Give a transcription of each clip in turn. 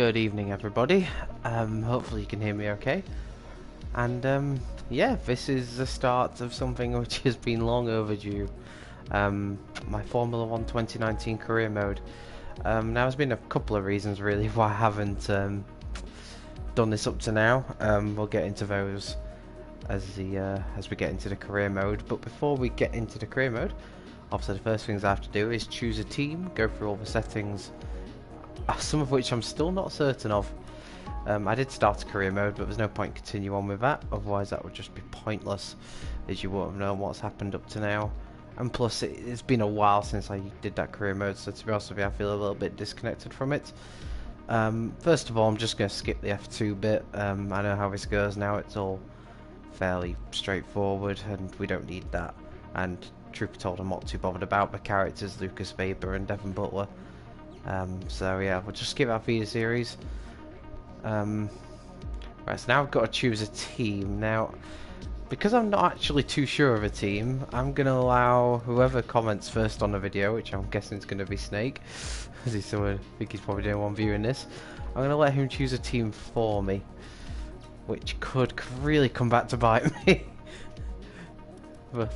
Good evening, everybody. Hopefully you can hear me okay. And yeah, this is the start of something which has been long overdue. My Formula 1 2019 career mode. Now there's been a couple of reasons really why I haven't done this up to now. We'll get into those as we get into the career mode. But before we get into the career mode, obviously the first things I have to do is choose a team, go through all the settings, some of which I'm still not certain of. I did start a career mode, but there's no point continue on with that, otherwise that would just be pointless, as you won't know what's happened up to now. And plus it's been a while since I did that career mode, so to be honest with you, I feel a little bit disconnected from it. First of all, I'm just going to skip the F2 bit. I know how this goes now, it's all fairly straightforward and we don't need that. And truth be told, I'm not too bothered about the characters Lucas Faber and Devon Butler. So yeah, we'll just skip our feeder series. Right, so now I've got to choose a team. Now, because I'm not actually too sure of a team, I'm going to allow whoever comments first on the video, which I'm guessing is going to be Snake, as he's I think he's probably doing one viewing this. I'm going to let him choose a team for me, which could really come back to bite me. But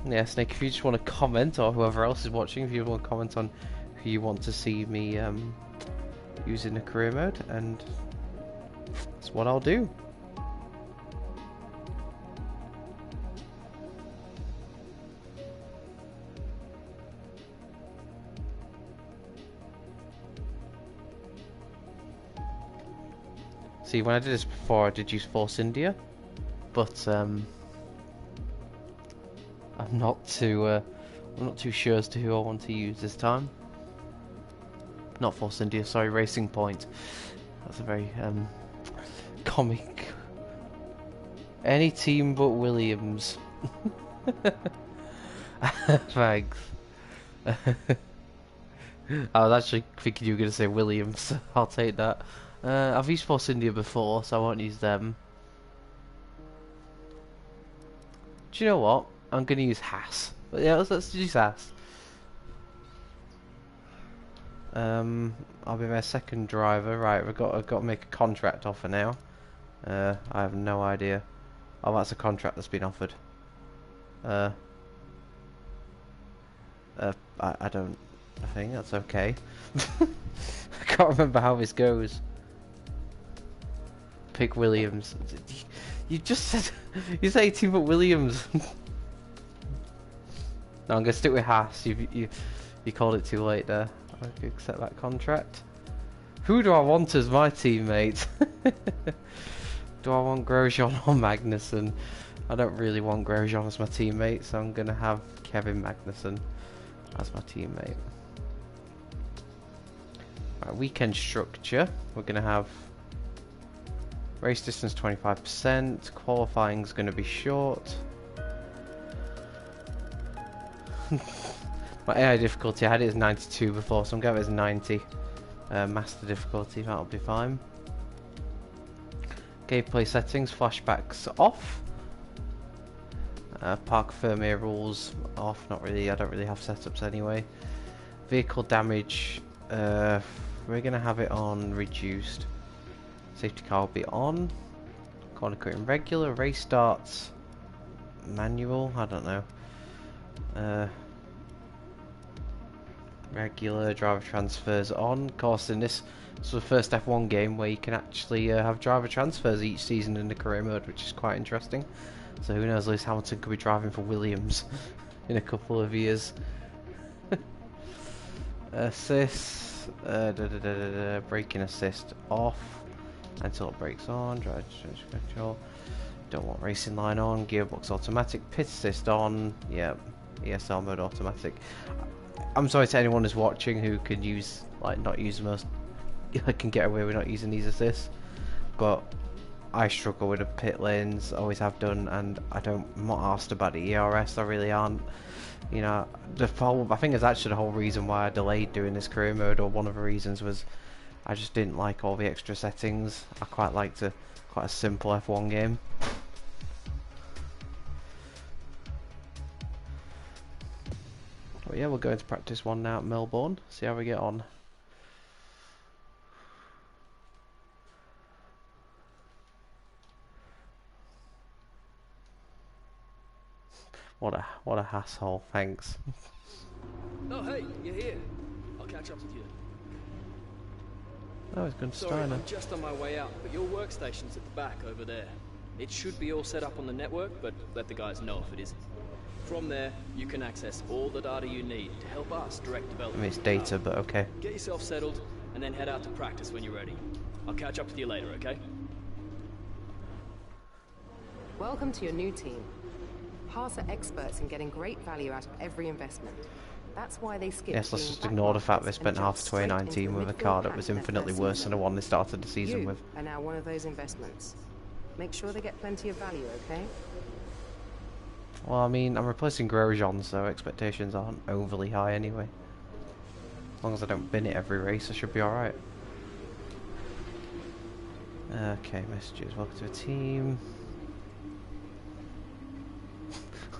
yeah, Snake, if you just want to comment, or whoever else is watching, if you want to comment on who you want to see me using the career mode, and that's what I'll do. See, when I did this before, I did use Force India, but I'm not too sure as to who I want to use this time. Not Force India, sorry, Racing Point. That's a very comic. Any team but Williams. Thanks. I was actually thinking you were going to say Williams. I'll take that. I've used Force India before, so I won't use them. Do you know what? I'm going to use Haas. But yeah, let's use Haas. I'll be their second driver. Right, I've got to make a contract offer now. I have no idea. Oh, that's a contract that's been offered. I don't. I think that's okay. I can't remember how this goes. Pick Williams. You just said you said 18 but Williams. No, I'm gonna stick with Haas. You called it too late there. I can accept that contract. Who do I want as my teammate? Do I want Grosjean or Magnussen? I don't really want Grosjean as my teammate, so I'm gonna have Kevin Magnussen as my teammate. Right, weekend structure. We're gonna have race distance 25%. Qualifying's gonna be short. My AI difficulty, I had it as 92 before, so I'm going to have it as 90. Master difficulty, that'll be fine. Gameplay settings, flashbacks off. Parc Fermé rules off, not really, I don't really have setups anyway. Vehicle damage, we're going to have it on reduced. Safety car will be on. Corner cutting regular, race starts manual, I don't know. Regular driver transfers on. Of course, in this is the first F1 game where you can actually have driver transfers each season in the career mode, which is quite interesting. So who knows, Lewis Hamilton could be driving for Williams in a couple of years. Assist, braking assist off until it brakes on. Drive control. Don't want racing line on. Gearbox automatic. Pit assist on. Yep. ESL mode automatic. I'm sorry to anyone who's watching who can use, like, not use most, can get away with not using these assists, but I struggle with the pit lanes, always have done, and I'm not asked about the ERS, I really aren't. You know, I think it's actually the whole reason why I delayed doing this career mode, or one of the reasons was I just didn't like all the extra settings. I quite liked quite a simple F1 game. But yeah, we'll go into practice one now at Melbourne, see how we get on. What a asshole. Thanks. Oh, hey, you're here. I'll catch up with you. Oh, it's going to Sorry, Steiner. I'm just on my way out, but your workstation's at the back over there. It should be all set up on the network, but let the guys know if it isn't. From there, you can access all the data you need to help us direct I development. mean, it's data, but okay. Get yourself settled, and then head out to practice when you're ready. I'll catch up with you later, okay? Welcome to your new team. Haas are experts in getting great value out of every investment. That's why they skip. Yes, let's just ignore the fact they spent half of 2019 with a car that was infinitely worse than the one they started the season with. You are now one of those investments. Make sure they get plenty of value, okay? Well, I mean, I'm replacing Grosjean, so expectations aren't overly high anyway. As long as I don't bin it every race, I should be alright. Okay, messages. Welcome to the team.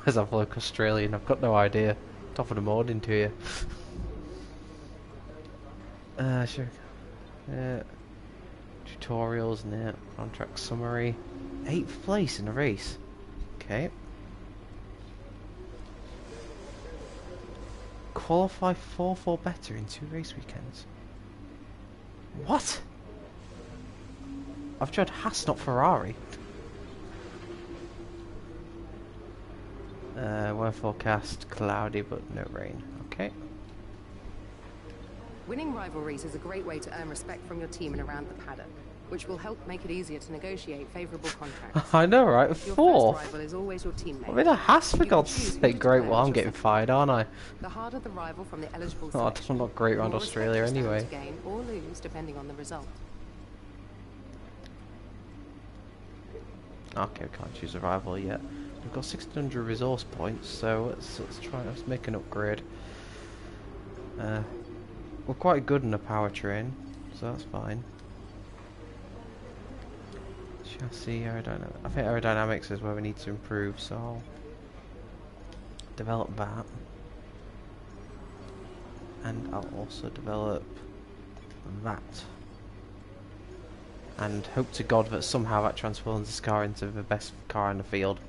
Where's that bloke Australian? I've got no idea. Top of the morning to you. Sure. Tutorials, net, contract summary. 8th place in the race. Okay. Qualify 4-4 better in 2 race weekends. What? I've tried Haas, not Ferrari. Weather forecast, cloudy but no rain. Okay. Winning rivalries is a great way to earn respect from your team and around the paddock, which will help make it easier to negotiate favourable contracts. I know, right? Your 4. first rival is always your teammate. I mean, a Haas for You can God's choose who sake. to Great, declare well, as I'm your getting second. fired, aren't I? The harder the rival from the eligible Oh, selection, I'm not great the round more Australia respect you stand anyway. to gain or lose depending on the result. Okay, we can't choose a rival yet. We've got 1600 resource points, so let's make an upgrade. We're quite good in the powertrain, so that's fine. Chassis, aerodynamics. I think aerodynamics is where we need to improve, so I'll develop that. And I'll also develop that. And hope to God that somehow that transforms this car into the best car in the field.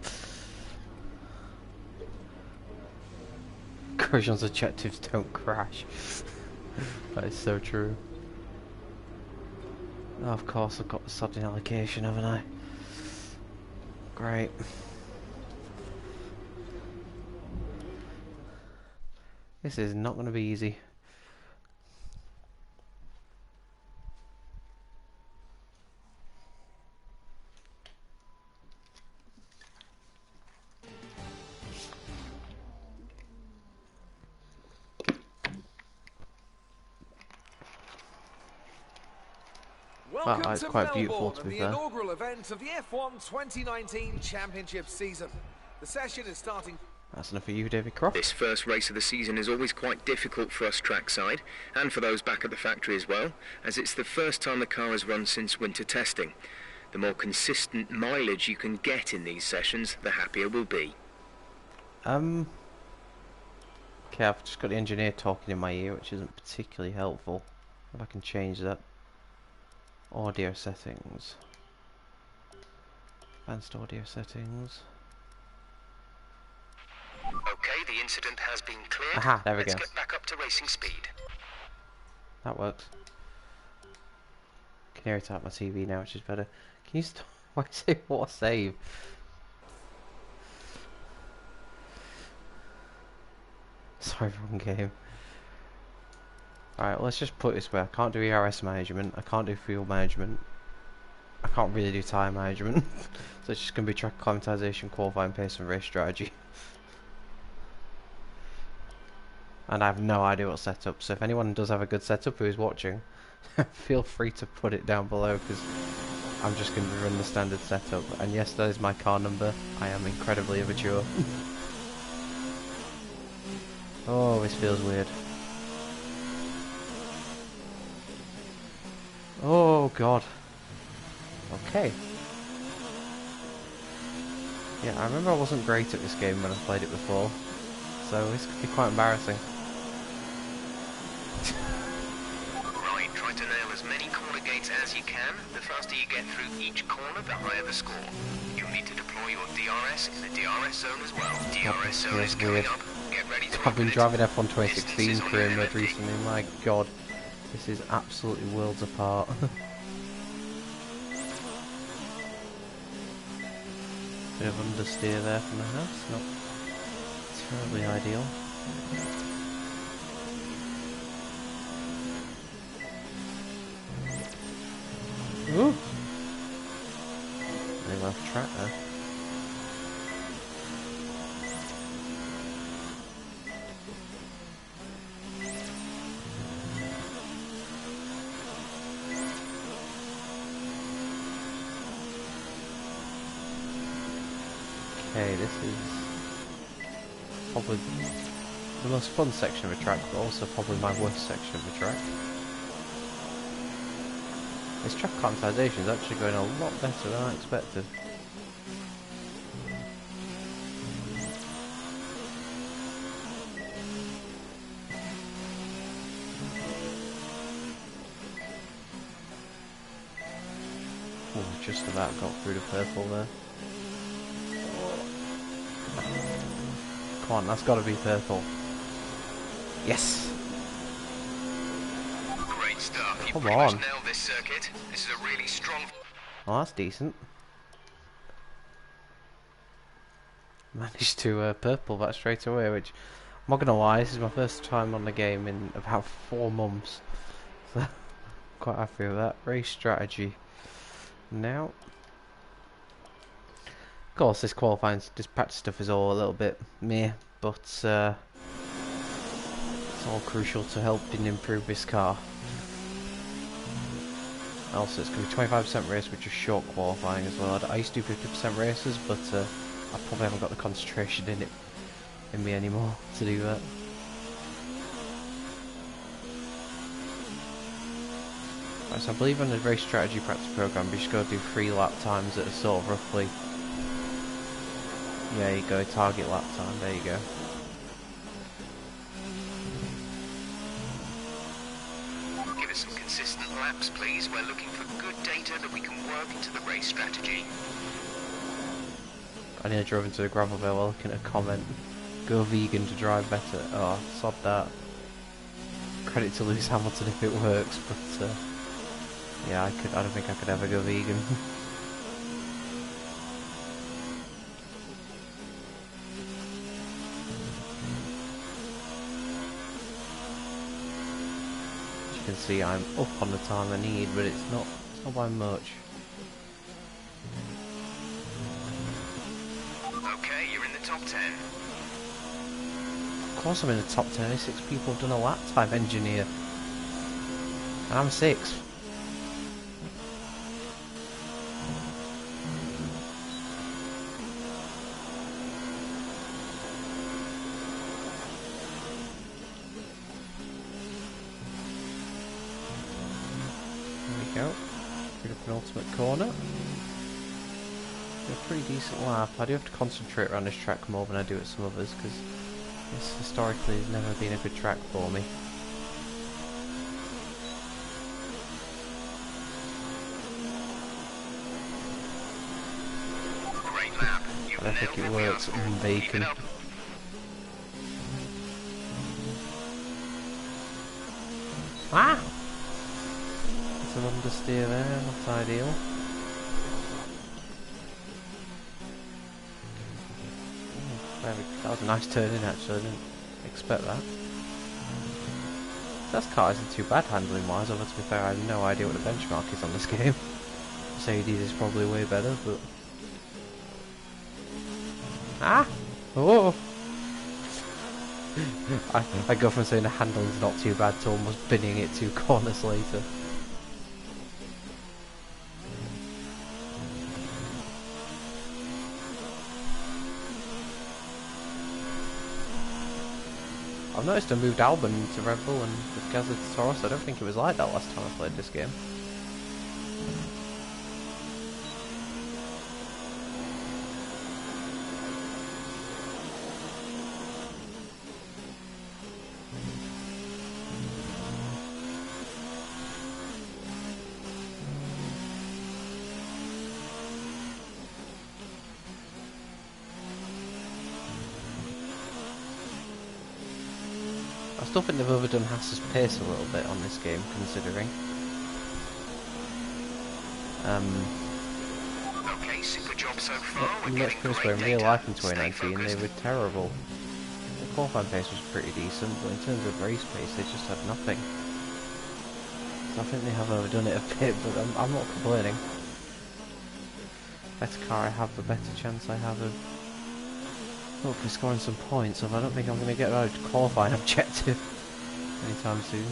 Grosjean's objectives don't crash. That is so true. Oh, of course, I've got the sodding allocation, haven't I? Great. This is not going to be easy. Welcome Wow, it's to quite Melbourne, beautiful, to be the fair. inaugural event of the F1 2019 Championship season. The session is starting. That's enough for you, David Croft. This first race of the season is always quite difficult for us trackside, and for those back at the factory as well, as it's the first time the car has run since winter testing. The more consistent mileage you can get in these sessions, the happier we'll be. Okay, I've just got the engineer talking in my ear, which isn't particularly helpful. If I can change that. Audio settings. Advanced audio settings. Okay, the incident has been cleared. Aha, there we Let's go. get back up to racing speed. That works. Can hear it out my TV now, which is better. Can you stop? Why say what a save? Sorry, wrong game. Alright, let's just put it this way. I can't do ERS management. I can't do fuel management. I can't really do tyre management. So it's just going to be track acclimatization, qualifying pace, and race strategy. And I have no idea what setup. So if anyone does have a good setup who's watching, feel free to put it down below, because I'm just going to run the standard setup. And yes, that is my car number. I am incredibly immature. Oh, this feels weird. Oh god. Okay. Yeah, I remember I wasn't great at this game when I played it before, so this could be quite embarrassing. Right, try to nail as many corner gates as as you can. The faster you get through each corner, the higher the score. You'll need to deploy your DRS in the DRS zone as well. DRS zone is coming up. Get ready to I've been open it. driving F1 2016 Distances on career the mode LFD. recently. My god, this is absolutely worlds apart. Bit of understeer there from the house, not terribly ideal. Ooh! They left track there. Okay, this is probably the most fun section of a track, but also probably my worst section of a track. This track acclimatization is actually going a lot better than I expected. Oh, just about got through the purple there. Come on, that's got to be purple. Yes! Great stuff. You Come pretty much on. nailed this circuit. This is a really strong... Oh, that's decent. Managed to purple that straight away, which, I'm not gonna lie, this is my first time on the game in about 4 months. So, quite happy with that. Race strategy. Now, of course, this qualifying, this practice stuff is all a little bit meh, but it's all crucial to helping improve this car. Also, it's going to be 25% race, which is short qualifying as well. I used to do 50% races, but I probably haven't got the concentration in me anymore to do that. Right, so I believe on the race strategy practice program, you just got to do 3 lap times at a sort of roughly. Yeah, you go target lap time. There you go. Give us some consistent laps, please. We're looking for good data that we can work into the race strategy. I nearly drove into the gravel bed while looking at a comment. Go vegan to drive better. Oh, sod that. Credit to Lewis Hamilton if it works, but yeah, I don't think I could ever go vegan. As you can see, I'm up on the time I need, but it's not by much. Okay, you're in the top 10. Of course I'm in the top 10, 6 people have done a lap time engineer. And I'm 6th. There we go. Through the penultimate corner. A pretty decent lap. I do have to concentrate around this track more than I do at some others, because this historically has never been a good track for me. Great lap. I don't think it works in bacon. Ah! It's an understeer there, not ideal. That was a nice turn in actually, I didn't expect that. This car isn't too bad handling wise, although to be fair I have no idea what the benchmark is on this game. Mercedes is probably way better, but... Ah! Oh! I go from saying the handling's not too bad to almost binning it 2 corners later. I've noticed I moved Albon to Red Bull and with Gasly to Taurus. I don't think it was like that last time I played this game. still think they've overdone Haas's pace a little bit on this game, considering. Okay, super job so far. Let's put it this way, in real life in 2019 they were terrible. The qualifying pace was pretty decent, but in terms of race pace they just had nothing. So I think they have overdone it a bit, but I'm not complaining. Better car I have, the better chance I have of hopefully scoring some points, so I don't think I'm going to get a qualifying objective anytime soon.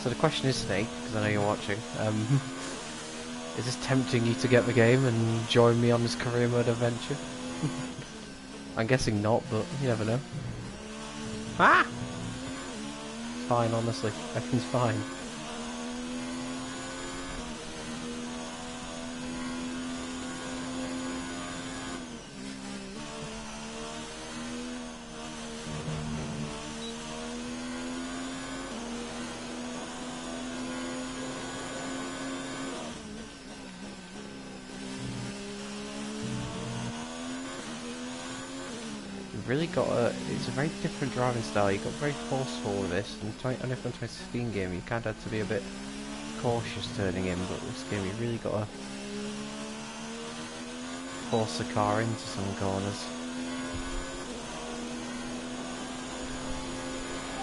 So the question is, Snake, because I know you're watching, is this tempting you to get the game and join me on this career mode adventure? I'm guessing not, but you never know. Ah! Fine, honestly. Everything's fine. Really got it's a very different driving style. You got very forceful with this, and on the 2016 game you kind of had to be a bit cautious turning in, but this game you really got to force the car into some corners.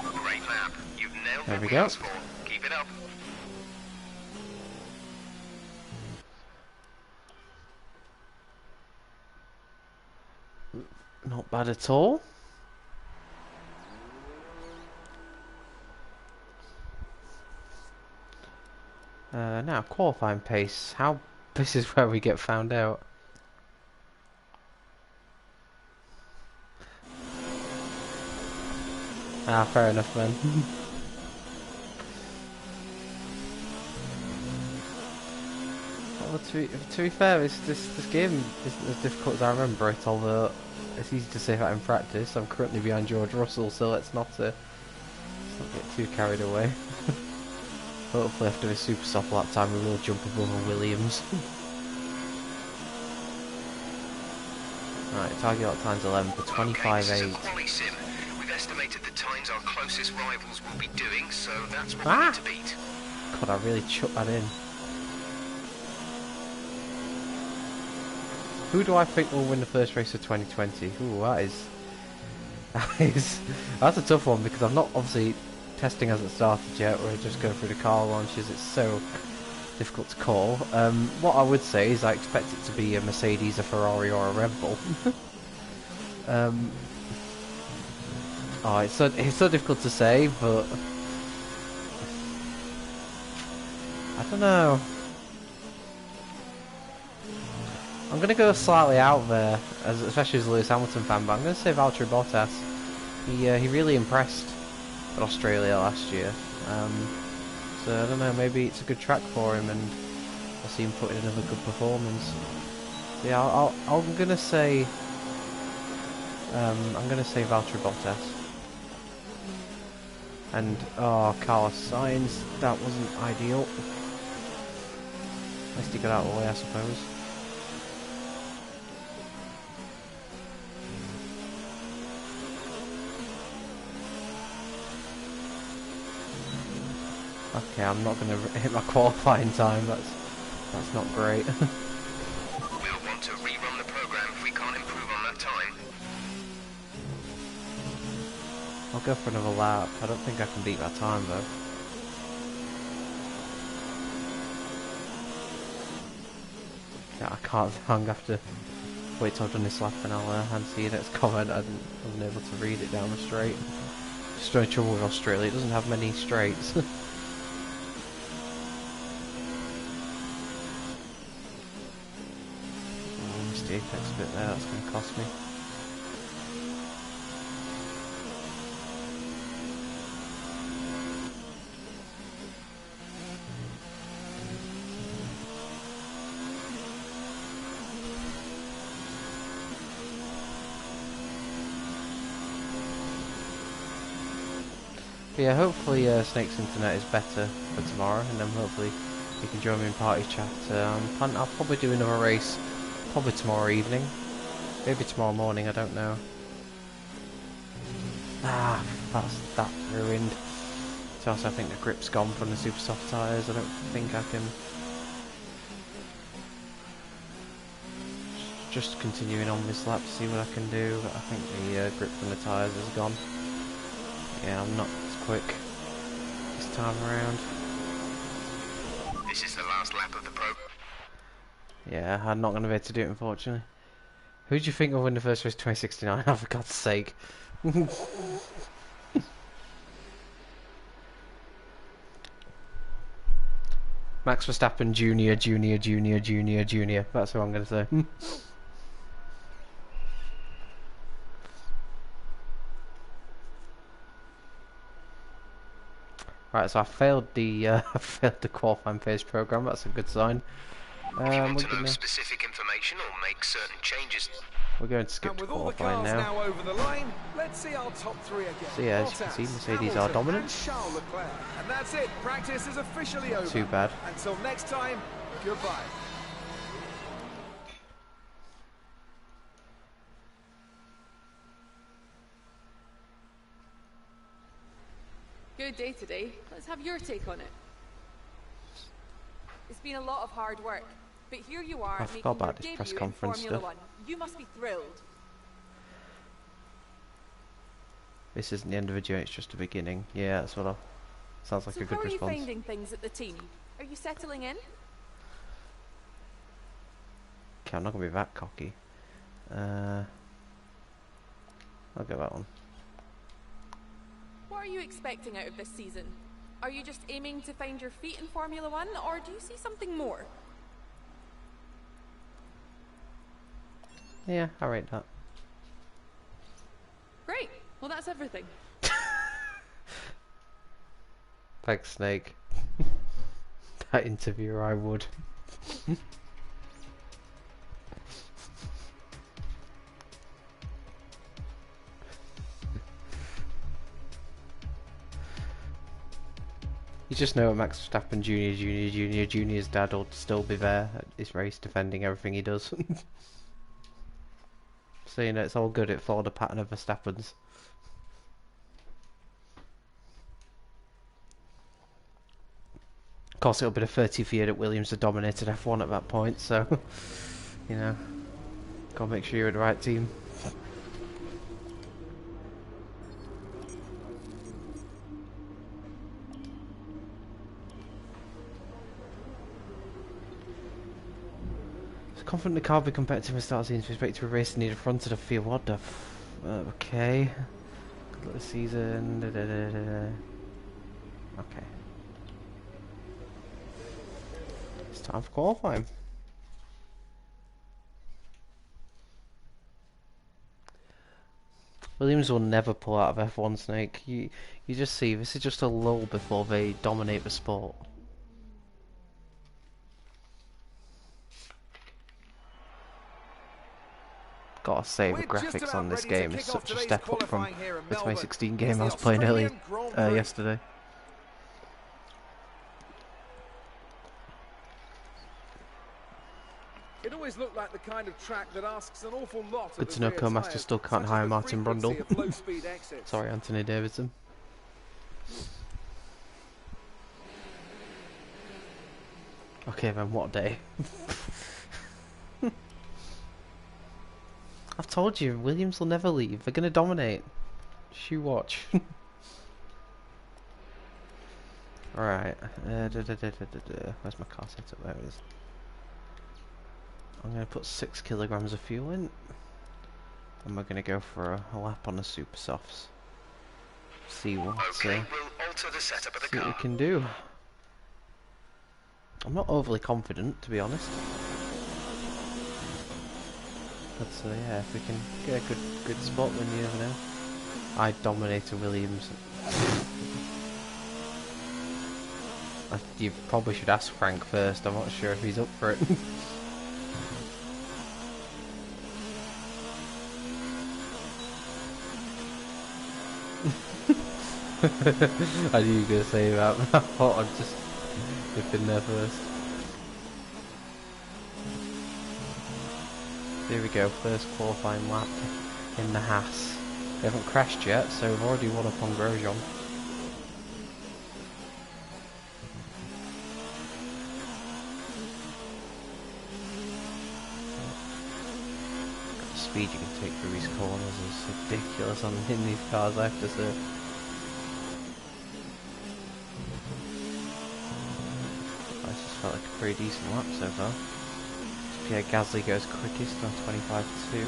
Great lap. You've nailed There we what go. asked for. Keep it up. Not bad at all. Now qualifying pace. How this is where we get found out. Ah, fair enough, man. Well, to be fair, this game isn't as difficult as I remember it, although it's easy to say that in practice. I'm currently behind George Russell, so let's not get too carried away. Hopefully after this super soft lap time we will jump above Williams. Right, target lap time's 11 for 25.8. Quali sim. We've estimated the times our closest rivals will be doing, so that's what we Ah! need to beat. God, I really chucked that in. Who do I think will win the first race of 2020? Ooh, that's a tough one, because I'm not, obviously, testing hasn't started yet. We're just going through the car launches. It's so difficult to call. What I would say is I expect it to be a Mercedes, a Ferrari, or a Red Bull. Oh, it's so difficult to say, but I don't know. I'm gonna go slightly out there, especially as a Lewis Hamilton fan, but I'm gonna say Valtteri Bottas. He really impressed at Australia last year. So I don't know, maybe it's a good track for him, and I'll see him put in another good performance. So yeah, I'm gonna say Valtteri Bottas. And Carlos Sainz, that wasn't ideal. At least he got out of the way, I suppose. Okay, I'm not going to hit my qualifying time. That's not great. We'll want to rerun the program if we can't improve on that time. I'll go for another lap. I don't think I can beat that time though. Yeah, I can't. I'm gonna have to wait till I've done this lap and I'll answer your next comment. I wasn't able to read it down the straight. Just no trouble with Australia. It doesn't have many straights. Missed the apex bit there. That's going to cost me. But yeah, hopefully Snake's internet is better for tomorrow, and then hopefully you can join me in party chat. I'll probably do another race Probably tomorrow evening. Maybe tomorrow morning, I don't know. Ah, that's ruined. So also I think the grip's gone from the super soft tyres. I don't think I can... Just continuing on this lap to see what I can do. I think the grip from the tyres is gone. Yeah, I'm not as quick this time around. This is the last lap of the program. Yeah, I'm not going to be able to do it, unfortunately. Who do you think will win the first race 2069? Oh, for God's sake. Max Verstappen Junior. That's what I'm going to say. Right, so I failed the qualifying phase program. That's a good sign. If you want to know specific information or make certain changes. We're going to skip And to with all the qualifying cars now. now over the line, let's see our top three again. So yeah, as you can see, Mercedes are dominant. And Charles Leclerc. And that's it. Practice is officially over. Too bad. Until next time, goodbye. Good day today. Let's have your take on it. It's been a lot of hard work, but here you are I making forgot about your this press debut in conference Formula stuff. One. You must be thrilled. This isn't the end of a journey, it's just the beginning. Yeah, that's what I... Sounds like So a good how are response. you finding things at the team? Are you settling in? Okay, I'm not going to be that cocky. I'll go that one. What are you expecting out of this season? Are you just aiming to find your feet in Formula One, or do you see something more? Yeah, I rate that. Great. Well, that's everything. Thanks, Snake. That interviewer, I would. You just know Max Verstappen Junior's dad will still be there at this race defending everything he does. So you know it's all good, it followed a pattern of Verstappen's. Of course it'll be the 30th year that Williams had dominated F1 at that point, so you know, gotta make sure you're at the right team. Confident the car will be competitive and start seeing with respect to a race near the front of the field. What the okay. Good luck this season. Okay. It's time for qualifying. Williams will never pull out of F1, Snake. You just see, this is just a lull before they dominate the sport. Gotta say, the graphics on this game is such a step up from the 2016 game I was playing yesterday. It always looked like the kind of track that asks an awful lot. Good to know Co-Master still can't hire Martin Brundle. Sorry, Anthony Davidson. Okay then, what day? I've told you, Williams will never leave. They're gonna dominate. Just you watch. Alright. Where's my car setup? There it is. I'm gonna put 6 kilograms of fuel in. And we're gonna go for a lap on the super softs. See what, Okay, we'll alter the setup of the see what we car. can do. I'm not overly confident, to be honest. But yeah, if we can get a good spot, then you never know. I dominated Williams. You probably should ask Frank first. I'm not sure if he's up for it. I knew you were going to say that. I thought I'd just nip in there first. Here we go, first qualifying lap in the Haas. We haven't crashed yet, so we've already won up on Grosjean. The speed you can take through these corners is ridiculous in these cars, I have to say. This has felt like a pretty decent lap so far. Pierre Gasly goes quickest on 25.2.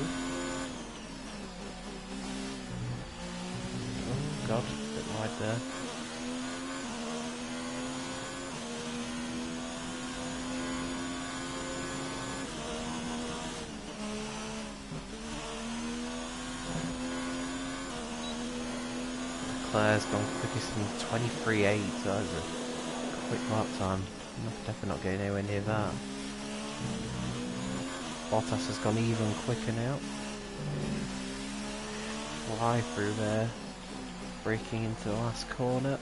Oh god, a bit wide there. Leclerc's gone quickest in 23.8, so that was a quick lap time. I'm definitely not getting anywhere near that. Bottas has gone even quicker now. Fly through there, braking into the last corner.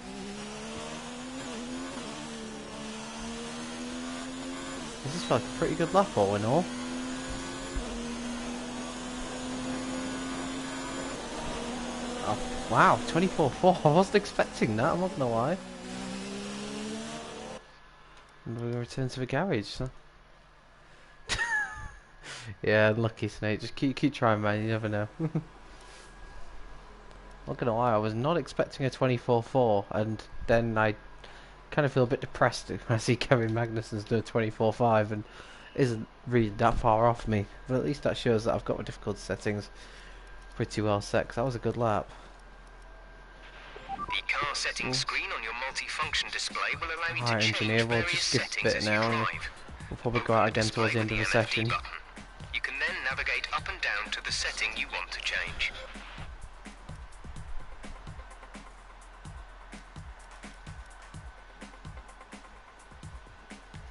This is like a pretty good lap all in all. Oh wow, 24.4. I wasn't expecting that, I'm not gonna lie. And we're gonna return to the garage, so. Yeah, lucky Snake. Just keep trying, man. You never know. Not gonna lie, I was not expecting a 24.4, and then I kind of feel a bit depressed when I see Kevin Magnussen's do a 24.5 and isn't really that far off me. But at least that shows that I've got my difficulty settings pretty well set. 'Cause that was a good lap. The car settings screen on your multi-function display will allow you Alright, to change engineer, we'll various just skip a settings bit as you now. drive. We'll probably go out again towards the end of the session. button. You can then navigate up and down to the setting you want to change.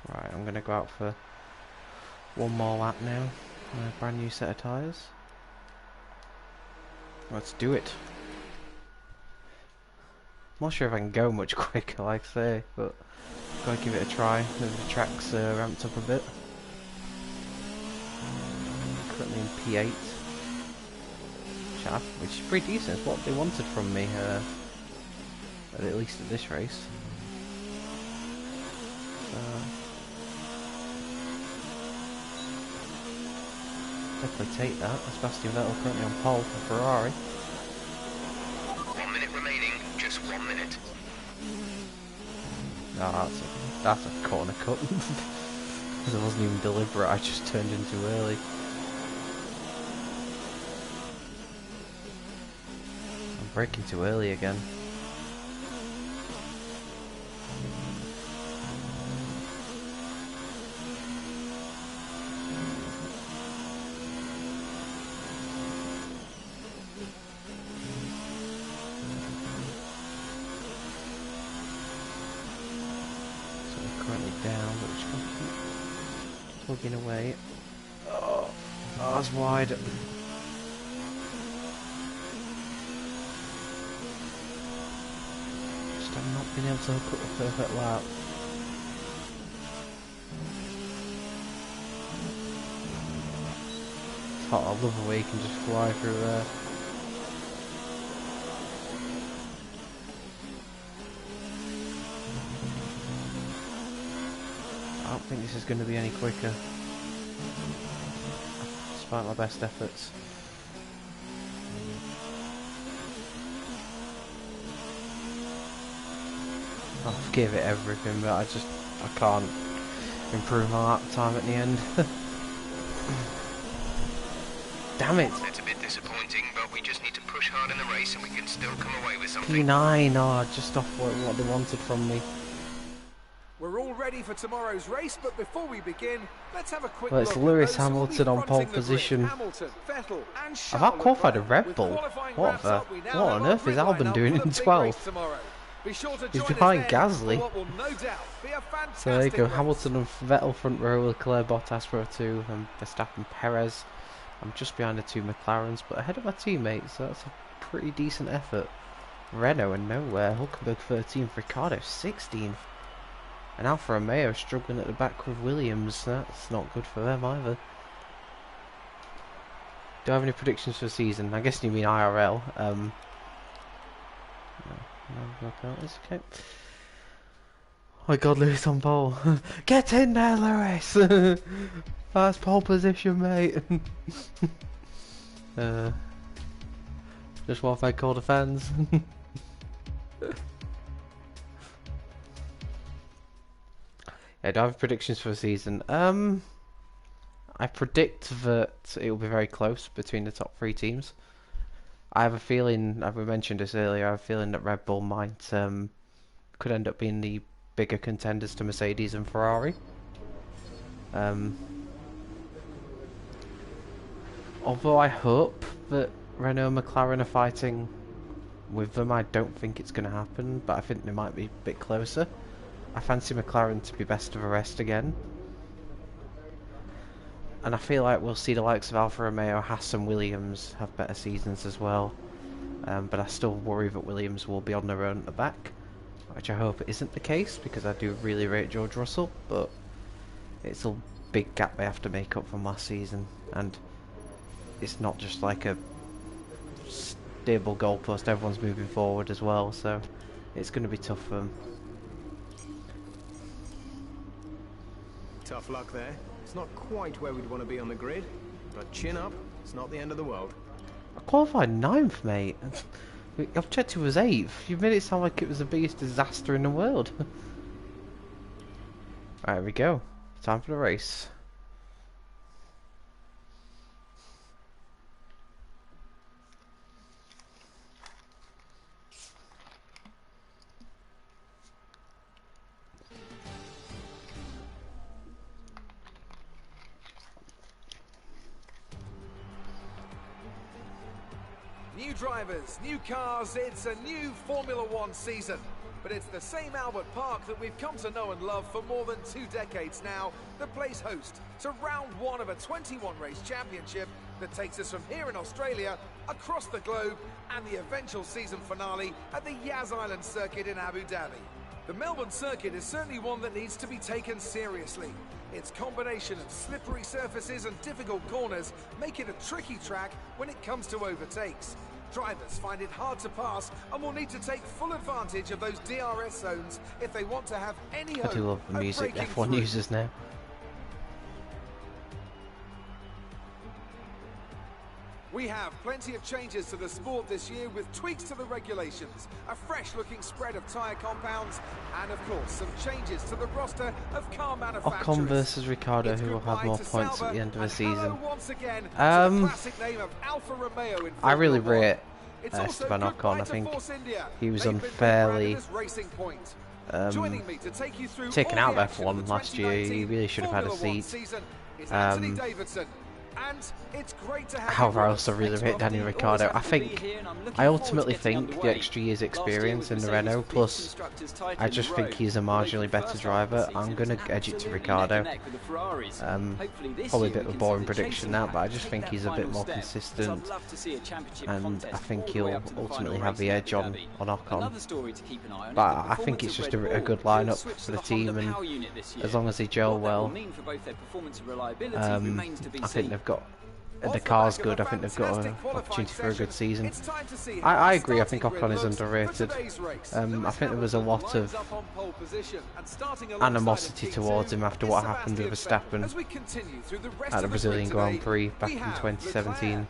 Right, I'm going to go out for one more lap now. A brand new set of tyres. Let's do it. I'm not sure if I can go much quicker, like I say, but gotta give it a try. The track's ramped up a bit. Currently in P8, which is pretty decent. It's what they wanted from me, at least at this race. Definitely take that. Sebastian Vettel currently on pole for Ferrari. 1 minute remaining, just 1 minute. Oh, that's a corner cut. Because it wasn't even deliberate, I just turned in too early. I'm braking too early again. Plugging away. Oh, that's wide. Just have not been able to hook up the perfect lap. It's hot. I love the way you can just fly through there. I don't think this is going to be any quicker, despite my best efforts. I've given it everything, but I can't improve my lap time at the end. Damn it! It's a bit disappointing, but we just need to push hard in the race and we can still come away with something. P9, oh, just off what they wanted from me. We're all ready for tomorrow's race, but before we begin, let's have a quick Well, look it's at Lewis those who will Hamilton be on pole fronting the grid. position. Hamilton, Vettel, and I've Charles out-qualified a Leclerc. Red With Bull. qualifying What wraps the? up, we now What have on our earth is grid Albon lineup doing for the in big 12th? race tomorrow. Be sure to He's join behind us then Gasly. for what will no doubt be a fantastic So there you go, race. Hamilton and Vettel front row, Leclerc, Bottas row 2, and Verstappen, Perez. I'm just behind the two McLarens, but ahead of my teammates, so that's a pretty decent effort. Renault and nowhere, Hulkenberg 13th, Ricciardo 16th. And Alfa Romeo struggling at the back with Williams. That's not good for them either. Do I have any predictions for the season? I guess you mean IRL. No, it's okay. Oh my God, Lewis on pole. Get in there, Lewis! First pole position, mate. Just what I call the fans. Yeah, do I have predictions for the season? I predict that it will be very close between the top 3 teams. I have a feeling, as we mentioned this earlier, I have a feeling that Red Bull might could end up being the bigger contenders to Mercedes and Ferrari. Although I hope that Renault and McLaren are fighting with them, I don't think it's going to happen, but I think they might be a bit closer. I fancy McLaren to be best of the rest again. And I feel like we'll see the likes of Alfa Romeo, Haas and Williams have better seasons as well. But I still worry that Williams will be on their own at the back, which I hope isn't the case, because I do really rate George Russell, but it's a big gap they have to make up from last season, and it's not just like a stable goalpost, everyone's moving forward as well, so it's going to be tough for them. Tough luck there. It's not quite where we'd want to be on the grid, but chin up, it's not the end of the world. I qualified 9th, mate. Objective was 8th. You made it sound like it was the biggest disaster in the world. Right, here we go. Time for the race. New drivers, new cars, it's a new Formula One season. But it's the same Albert Park that we've come to know and love for more than 2 decades now that plays host to round 1 of a 21-race championship that takes us from here in Australia across the globe and the eventual season finale at the Yas Island circuit in Abu Dhabi. The Melbourne circuit is certainly one that needs to be taken seriously. Its combination of slippery surfaces and difficult corners make it a tricky track when it comes to overtakes. Drivers find it hard to pass and will need to take full advantage of those DRS zones if they want to have any hope I do love the of music breaking F1 through. uses now. We have plenty of changes to the sport this year with tweaks to the regulations, a fresh-looking spread of tyre compounds, and of course some changes to the roster of car manufacturers. Ocon versus Ricciardo, It's who will have goodbye more to points Sauber, at the end of the and season. hello once again to the classic name of Alfa Romeo in I really Formula One. rate It's also Esteban goodbye Ocon. I to think Force India. he was They've been unfairly branded as Racing Point. Joining me to take you through taken all out the of action of F1 the last year. He 2019 really should have had a Formula One seat. season is Anthony Davidson. And it's great to have However, you I with also us. really rate Daniel Ricciardo. I ultimately think the extra year's experience in the Renault, plus I just think he's a marginally better driver. I'm going to edge it to Ricciardo. Probably a bit of a boring prediction now, but I just think he's a bit more consistent, and I think he'll ultimately have the edge on Ocon. But I think it's just a good lineup for the team, and as long as they gel well, I think they've got the car's good. I think they've got an opportunity for a good season. I agree. I think Ocon is underrated. I think there was a lot of animosity towards him after what happened with Verstappen at the Brazilian Grand Prix back in 2017,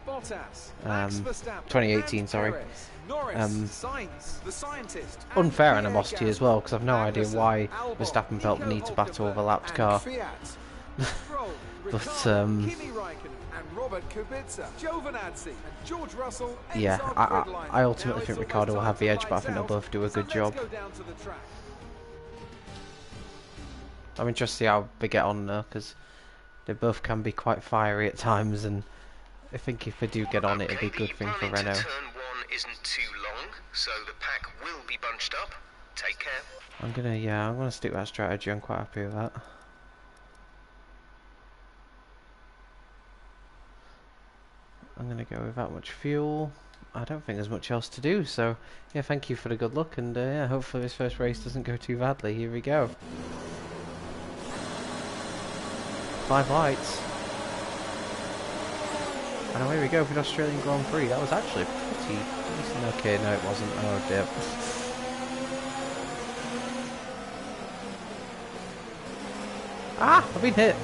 2018. Sorry. Unfair animosity as well, because I've no idea why Verstappen felt the need to battle with a lapped car. But yeah, I ultimately think Ricciardo will have the edge, but I think they'll both do a good job. I'm interested to see how they get on though, because they both can be quite fiery at times, and I think if they do get on, it'll be a good thing for Renault. Turn 1 isn't too long, so the pack will be bunched up. Take care. I'm gonna stick with that strategy. I'm quite happy with that. I'm going to go with that much fuel. I don't think there's much else to do, so yeah, thank you for the good luck, and yeah, hopefully this first race doesn't go too badly. Here we go. 5 lights. And away we go for the Australian Grand Prix. That was actually pretty decent. Okay, no it wasn't. Oh dear. Ah! I've been hit!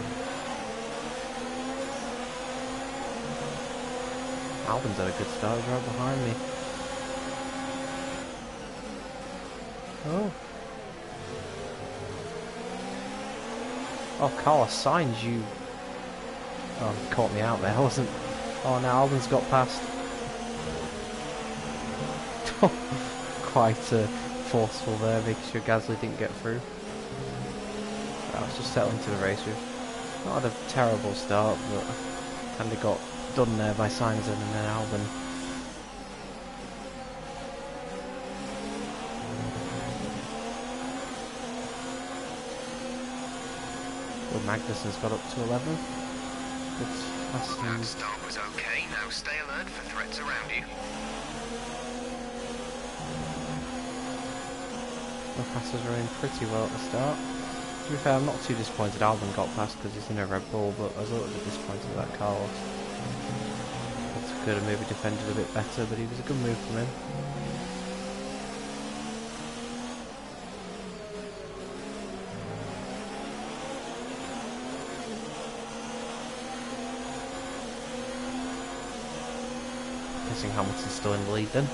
Albon's had a good start, he's right behind me. Oh. Oh, Carlos Sainz, you... Oh, he caught me out there, I wasn't... Oh, now Albon's got past. Quite forceful there, making sure Gasly didn't get through. I was just settling to the race. We've not had a terrible start, but kind of got done there by Sainz and then Albon. Well, Magnussen's got up to 11. That start was okay. Now stay alert for threats around you. The passes are running pretty well at the start. To be fair, I'm not too disappointed Albon got past because he's in a Red Bull, but I was a little bit disappointed about Carlos. Could have maybe defended a bit better, but he was a good move from him. Guessing Hamilton's still in the lead then.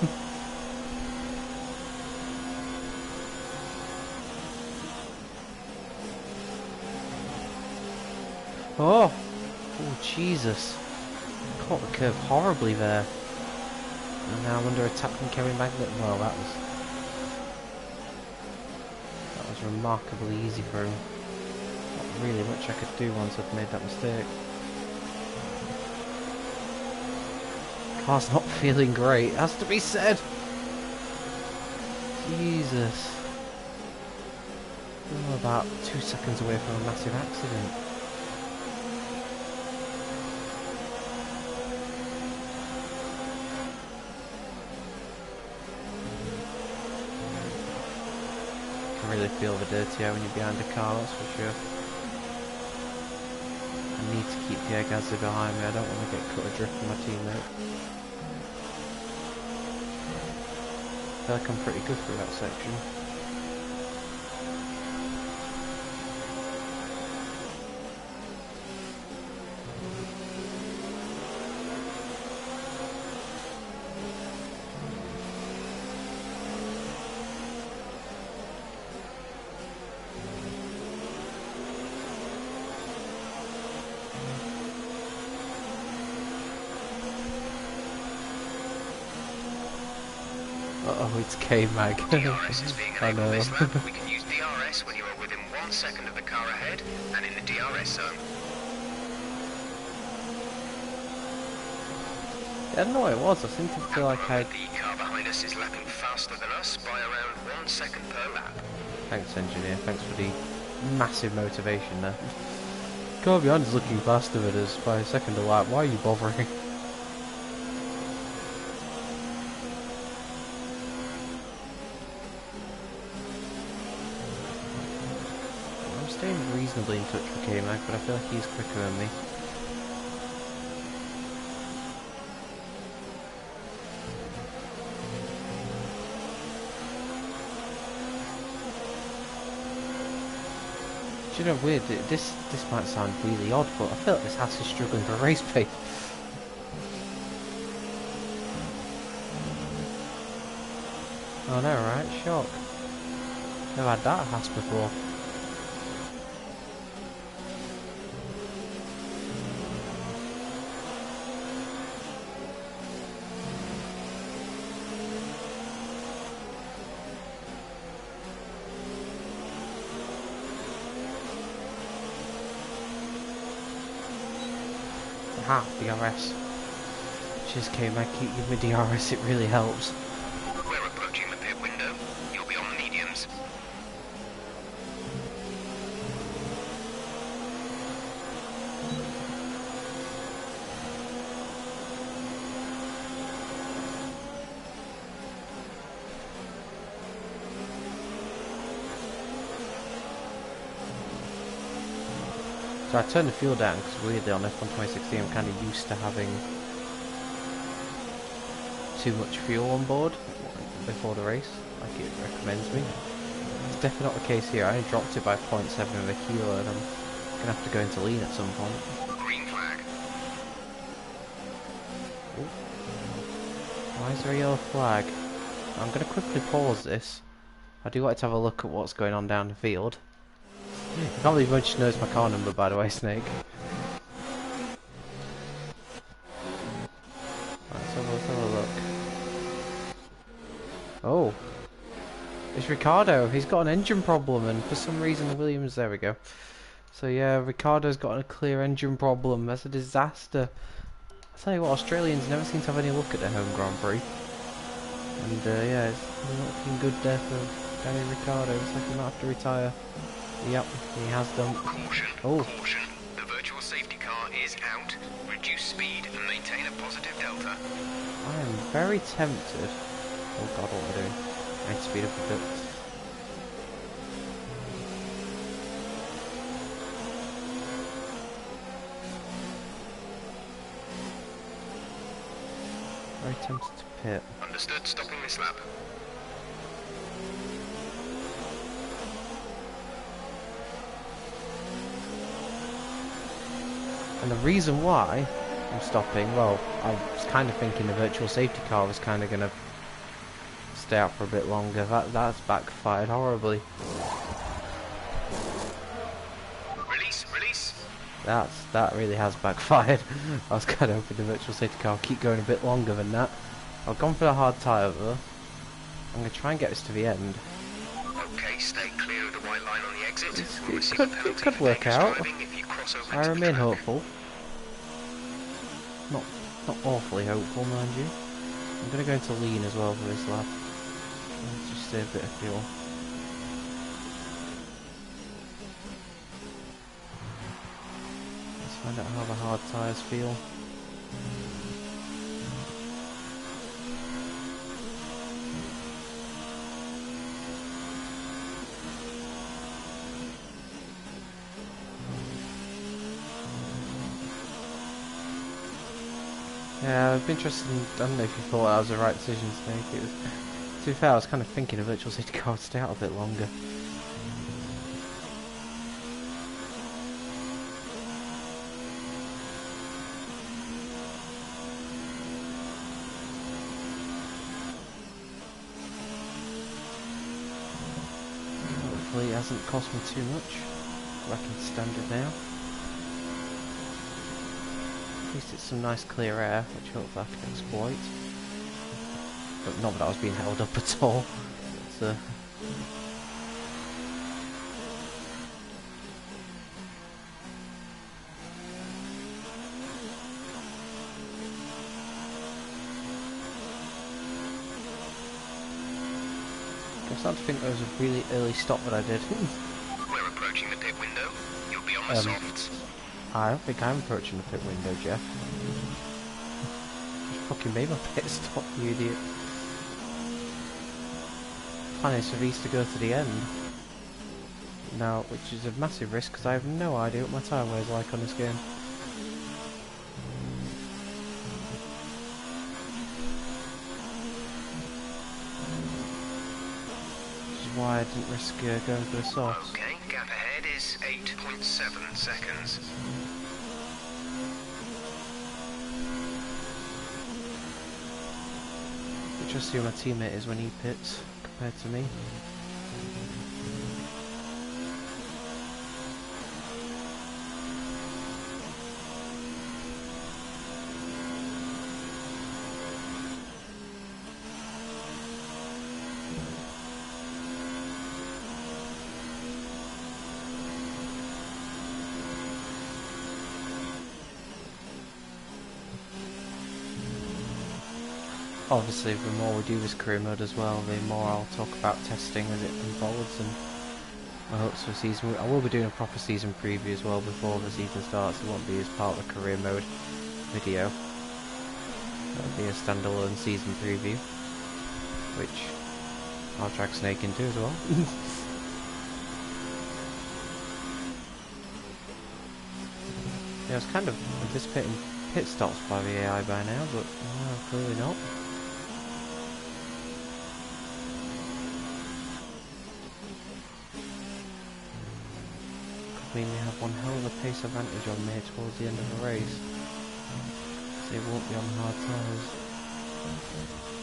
Oh! Oh, Jesus. Caught the curve horribly there. And now I'm under attack from Kevin Magnet. Well, that was remarkably easy for him. Not really much I could do once I'd made that mistake. Car's not feeling great, it has to be said. Jesus. We're about 2 seconds away from a massive accident. Really feel the dirty air when you're behind a car, that's for sure. I need to keep Pierre Gasly behind me, I don't want to get cut adrift from my teammate. I feel like I'm pretty good through that section. Uh-oh, it's K-Mag. DRS is being I enabled know. this lap. We can use DRS when you are within 1 second of the car ahead and in the DRS zone. Yeah, I don't know what it was, I seem to feel like I... The car behind us is lapping faster than us by around 1 second per lap. Thanks, engineer, thanks for the massive motivation there. Car behind is looking faster than us by a second a lap, why are you bothering? Reasonably in touch with K-Mag, but I feel like he's quicker than me. Do you know, weird, this might sound really odd, but I feel like this house is struggling for race pace. Oh no, right? Shock. Never had that house before. Half DRS. Just K-Mag, keep giving me DRS, it really helps. We're approaching the pit window. You'll be on the mediums. So I turned the fuel down because weirdly on F1 2016 I'm kind of used to having too much fuel on board before the race, like it recommends me. It's definitely not the case here. I only dropped it by 0.7 of a kilo, and I'm gonna have to go into lean at some point. Green flag. Ooh. Why is there a yellow flag? I'm gonna quickly pause this. I do like to have a look at what's going on down the field. I can't believe much knows my car number, by the way, Snake. Let's have a look. Oh, it's Ricardo. He's got an engine problem, and for some reason the Williams. There we go. So yeah, Ricardo's got a clear engine problem. That's a disaster. I tell you what, Australians never seem to have any luck at their home Grand Prix. And yeah, it's not looking good there for Danny Ricciardo. Looks like he might have to retire. Yep, he has done. Caution, Oh. caution. The virtual safety car is out. Reduce speed and maintain a positive delta. I am very tempted. Oh god, what am I doing? I need to speed up a bit. Very tempted to pit. Understood, stopping this lap. And the reason why I'm stopping, well, I was kind of thinking the virtual safety car was kind of going to stay out for a bit longer. That's backfired horribly. Release, release. That really has backfired. I was kind of hoping the virtual safety car will keep going a bit longer than that. I've gone for the hard tyre though. I'm going to try and get this to the end. Okay, stay clear of the white line on the exit. It could work out. I remain hopeful. Not awfully hopeful, mind you. I'm going to go into lean as well for this lap. Just save a bit of fuel. Let's find out how the hard tyres feel. Yeah, I've been interested in, I don't know if you thought that was the right decision to make. It was, to be fair, I was kind of thinking a virtual safety car would stay out a bit longer. Hopefully it hasn't cost me too much. I can stand it now. At least it's some nice clear air, which hopefully I can exploit. But not that I was being held up at all. It's, I'm starting to think that was a really early stop that I did. We're approaching the pit window. You'll be on the softs. I don't think I'm approaching the pit window, Jeff. You fucking made my pit stop, you idiot. Plan is for these to go to the end. Now, which is a massive risk because I have no idea what my tyre wear is like on this game. Which is why I didn't risk going for the softs. Okay, gap ahead is 8.7 seconds. Just see who my teammate is when he pits compared to me. Obviously, the more we do this career mode as well, the more I'll talk about testing as it unfolds and my hopes for the season. I will be doing a proper season preview as well before the season starts. It won't be as part of the career mode video. That'll be a standalone season preview, which I'll drag Snake into as well. Yeah, I was kind of anticipating pit stops by the AI by now, but no, clearly not. mean they have one hell of a pace advantage on me towards the end of the race. So they won't be on hard tyres.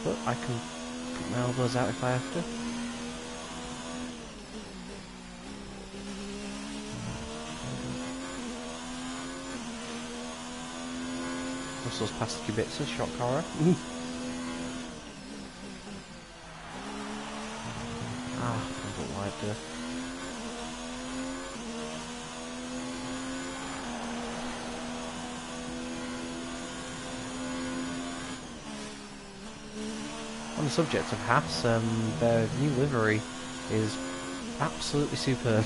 But I can put my elbows out if I have to. Russell's past Kubica, shock horror. Ah, I got wide there. On the subject of Haas, their new livery is absolutely superb.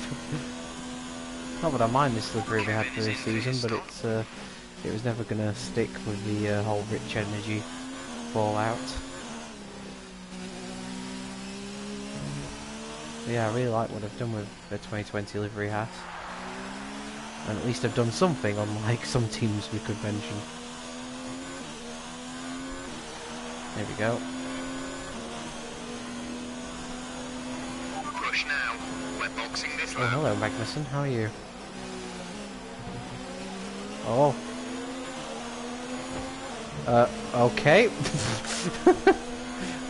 Not that I mind this livery they had for this season, but it was never going to stick with the whole rich energy fallout. But yeah, I really like what I've done with the 2020 livery Haas. And at least I've done something, unlike some teams we could mention. There we go. Push now. We're boxing this Oh, lap. hello Magnussen, how are you? Oh. Okay.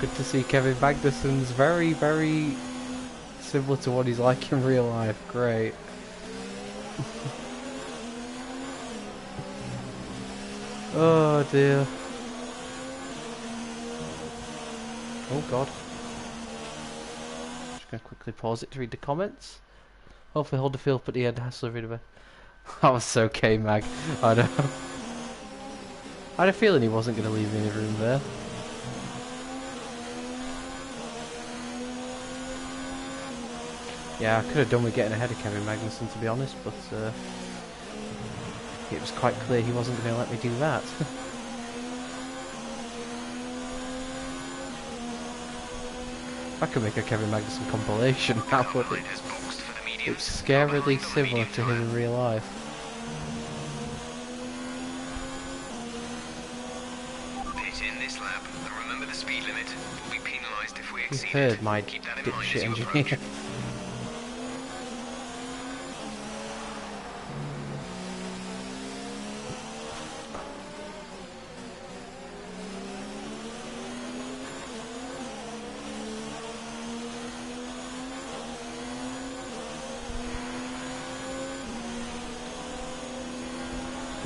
Good to see Kevin Magnussen's very, very similar to what he's like in real life. Great. Oh dear. Oh god. Just gonna quickly pause it to read the comments. Hopefully hold the field put the end hassle rid of it. That was okay, Mag. I know. I had a feeling he wasn't going to leave me any room there. Yeah, I could have done with getting ahead of Kevin Magnussen, to be honest, but it was quite clear he wasn't going to let me do that. I could make a Kevin Magnussen compilation now, would it? It's scarily similar to him in real life. Pit in this lap. And remember the speed limit. We'll be penalised if we You've exceed heard it. my Keep that in mind dipshit as you engineer. approach.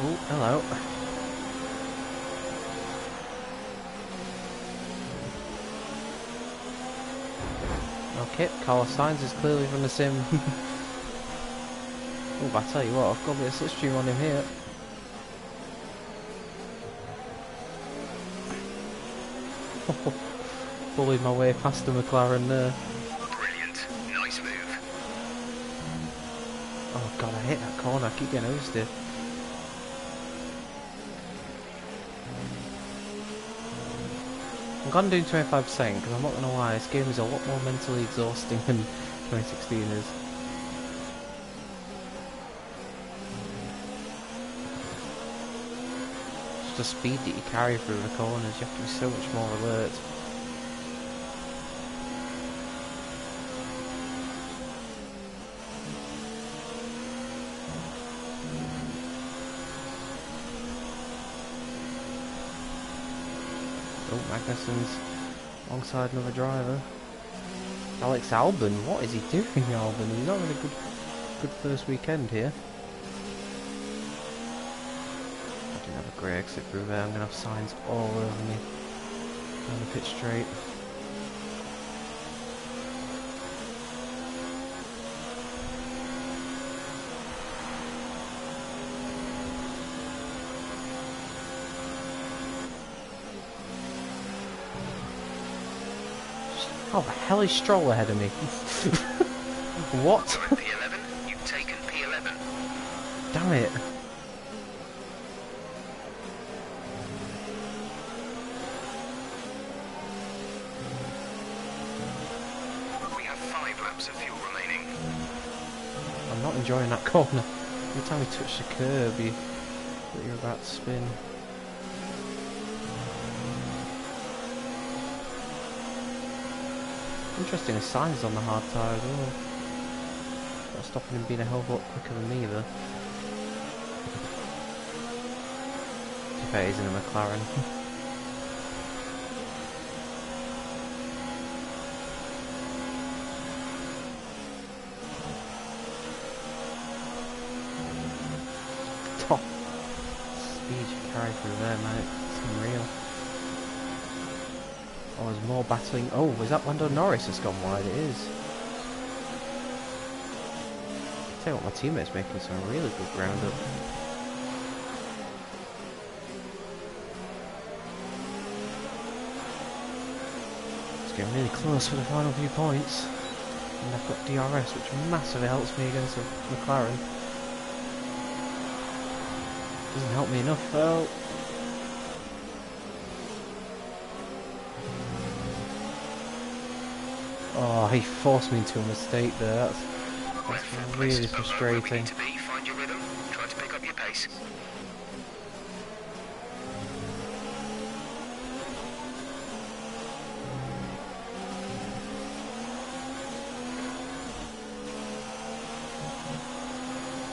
Oh, hello. Okay, Carlos Sainz is clearly from the sim. Oh, but I tell you what, I've got a bit of slipstream on him here. Bullied my way past the McLaren there. Brilliant. Nice move. Oh god, I hit that corner, I keep getting ousted. I'm gonna do 25% because I'm not gonna lie, this game is a lot more mentally exhausting than 2016 is. Just the speed that you carry through the corners, you have to be so much more alert. Oh, Magnussen's alongside another driver. Alex Albon, what is he doing, Albon? He's not having a good first weekend here. I didn't have a great exit through there. I'm going to have signs all over me down the pit straight. How the hell is Stroll ahead of me? What? P11. You've taken P11. Damn it. We have 5 laps of fuel remaining. I'm not enjoying that corner. Every time you touch the curb, you're about to spin. Interesting, the signs on the hard tyre as well. Got stopping him being a hell of a lot quicker than me though. I bet he's in a McLaren. Top speed you carry through there, mate. It's unreal. Oh, there's more battling. Oh, was that Lando Norris that's gone wide? It is. Tell you what, my teammate's making some really good ground up. It's getting really close for the final few points. And I've got DRS, which massively helps me against the McLaren. Doesn't help me enough though. Oh, he forced me into a mistake there. That's really frustrating. Find your rhythm. Try to pick up your pace.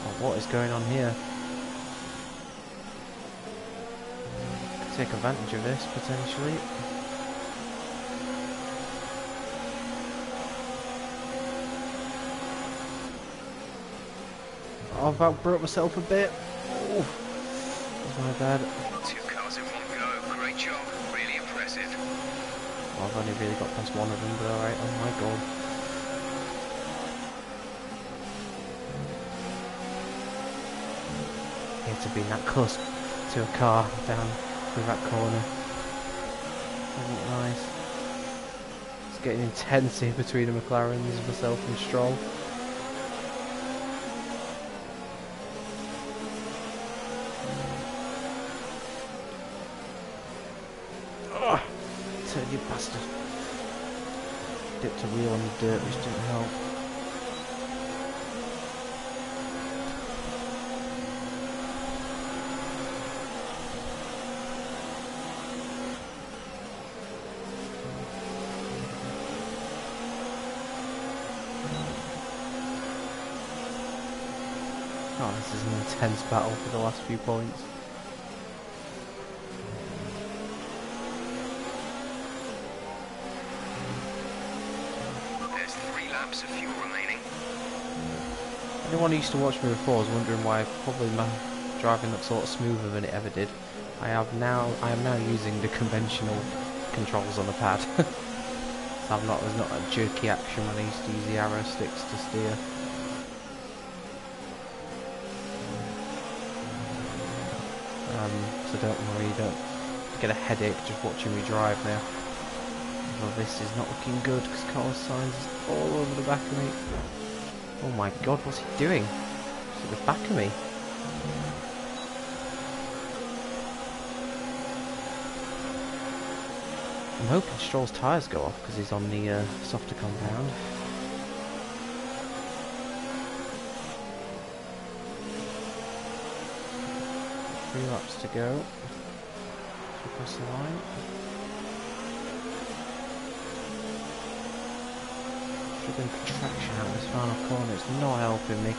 Oh, what is going on here? Could take advantage of this potentially. I've about broke myself a bit. Oh, that's my bad. 2 cars in one go. Great job. Really impressive. Oh, I've only really got past one of them, but alright. Oh my god. Hate to be that close to a car down through that corner. Isn't nice. It's getting intense here between the McLarens, myself and Stroll. You bastard. Dipped a wheel on the dirt, which didn't help. Oh, this is an intense battle for the last few points. Of fuel remaining. Anyone who used to watch me before is wondering why probably my driving looks a lot smoother than it ever did. I am now using the conventional controls on the pad. So there's not a jerky action when I used to use the arrow sticks to steer. So don't worry, don't get a headache just watching me drive now. Well, this is not looking good because Carlos Sainz is all over the back of me. Oh my god, what's he doing? He's at the back of me. I'm hoping Stroll's tyres go off because he's on the softer compound. 3 laps to go. Across the line. Struggling for traction out of this final corner. It's not helping me.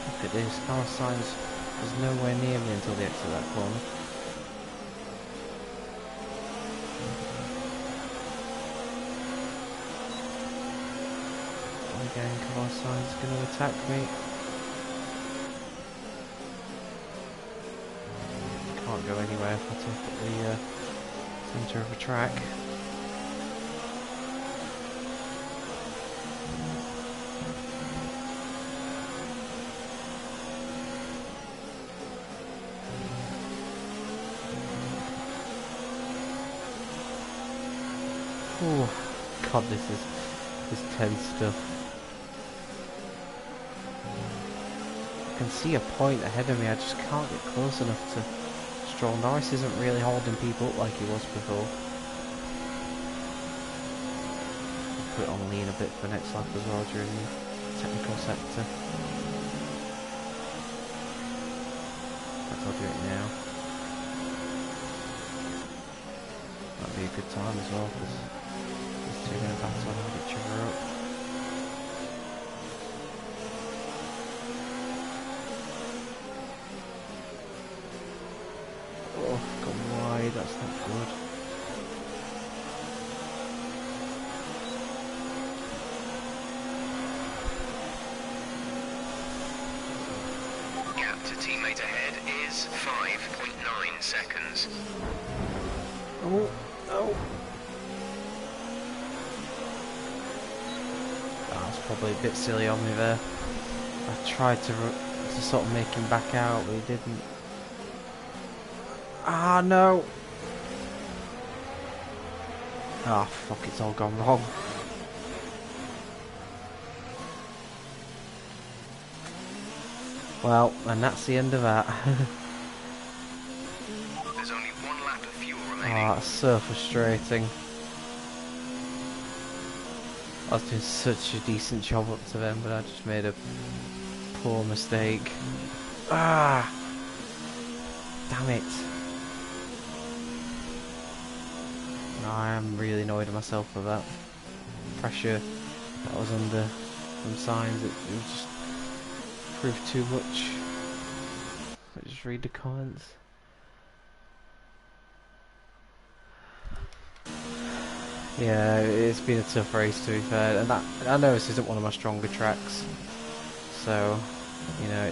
Look at this. Carlos Sainz was nowhere near me until the exit of that corner. Again, Carlos Sainz is going to attack me. Can't go anywhere if I take the centre of the track. Oh god, this is tense stuff. I can see a point ahead of me, I just can't get close enough to Stroll. Norris isn't really holding people up like he was before. I'll put it on lean a bit for next lap as well during the technical sector. In fact, I'll do it now. That'd be a good time as well because these two are going to battle and each other up. Touch wood. Gap to teammate ahead is 5.9 seconds. Oh, oh. That was probably a bit silly on me there. I tried to sort of make him back out, but he didn't. Ah, no! Ah, fuck, it's all gone wrong. Well, and that's the end of that. There's only 1 lap of fuel remaining. Oh, that's so frustrating. I was doing such a decent job up to them, but I just made a poor mistake. Ah! Damn it. No, I am really annoyed at myself for that. Pressure that I was under, some signs, it just proved too much. Let's just read the comments. Yeah, it's been a tough race to be fair, and that I know this isn't one of my stronger tracks, so you know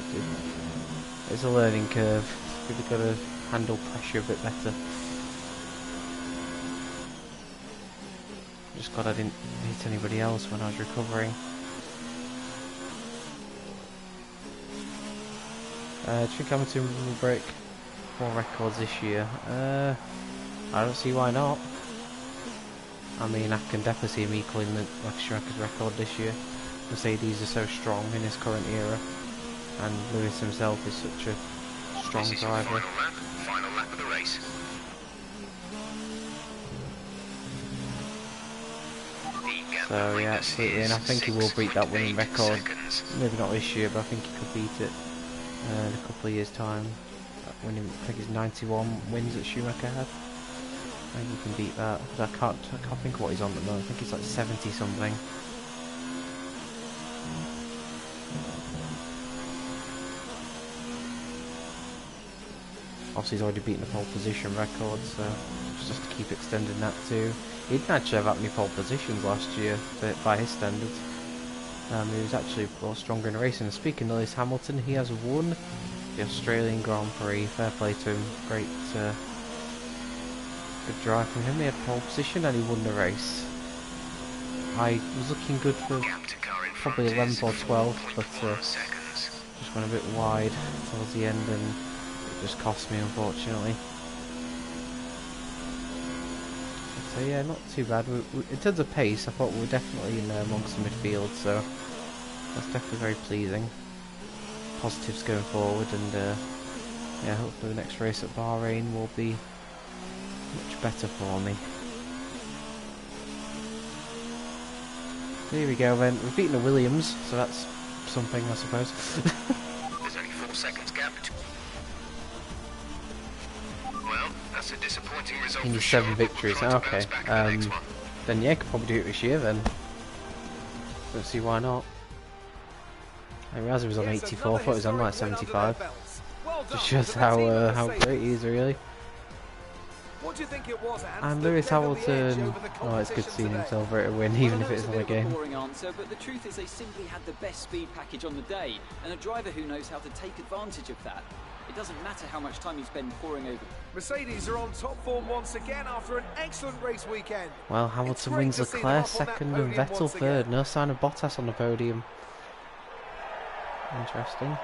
it's a learning curve. We've got to handle pressure a bit better. Just glad I didn't hit anybody else when I was recovering. Do you think Hamilton will break 4 records this year? I don't see why not. I mean, I can definitely see him equaling Max Schumacher's record this year. Mercedes are so strong in his current era, and Lewis himself is such a strong driver. Final lap of the race. So yeah, absolutely, and I think he will beat that winning record. Maybe not this year, but I think he could beat it in a couple of years' time. That winning, I think it's 91 wins that Schumacher had. I think he can beat that. I can't think of what he's on at the moment. I think it's like 70 something. Obviously he's already beaten the pole position record, so just to keep extending that too. He didn't actually have that many pole positions last year, by his standards. He was actually a lot stronger in the racing. And speaking of Lewis Hamilton, he has won the Australian Grand Prix. Fair play to him. Great, good drive from him. He had pole position and he won the race. I was looking good for probably 11th or 12th, but just went a bit wide towards the end and it just cost me, unfortunately. So yeah, not too bad. In terms of pace, I thought we were definitely in amongst the midfield, so that's definitely very pleasing. Positives going forward, and yeah, hopefully the next race at Bahrain will be much better for me. So here we go then. We've beaten the Williams, so that's something, I suppose. There's only 4 seconds gap. Well, that's a disappointing result. He needs 7 victories. Okay. Then yeah, could probably do it this year then. Don't see why not. I realised he was on 84. I thought he was on like 75. Just shows how great he is, really. What do you think it was, And Lewis Hamilton, oh, it's good seeing him celebrate a win, even if it's on a game. Boring answer, but the truth is they simply had the best speed package on the day, and a driver who knows how to take advantage of that. It doesn't matter how much time you spend poring over. Mercedes are on top form once again after an excellent race weekend. Well, Hamilton wins Leclerc second and Vettel third. No sign of Bottas on the podium. Interesting.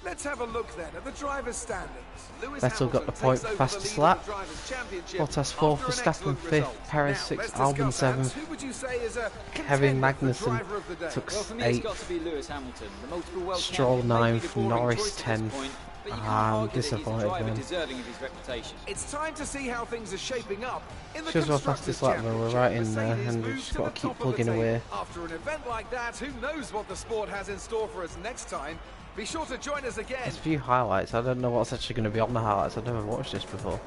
Let's have a look then at the drivers' standings. Vettel got the point for fastest lap. Bottas 4th, Verstappen 5th, Perez 6th, Albon 7th. Kevin Magnussen took 8th. Stroll 9th, Norris 10th. I'm disappointed, man. It's time to see how things are shaping up. Shows our fastest lap though, we're right in there, and we've just got to keep plugging away. After an event like that, who knows what the sport has in store for us next time? Be sure to join us again. There's a few highlights. I don't know what's actually going to be on the highlights. I've never watched this before.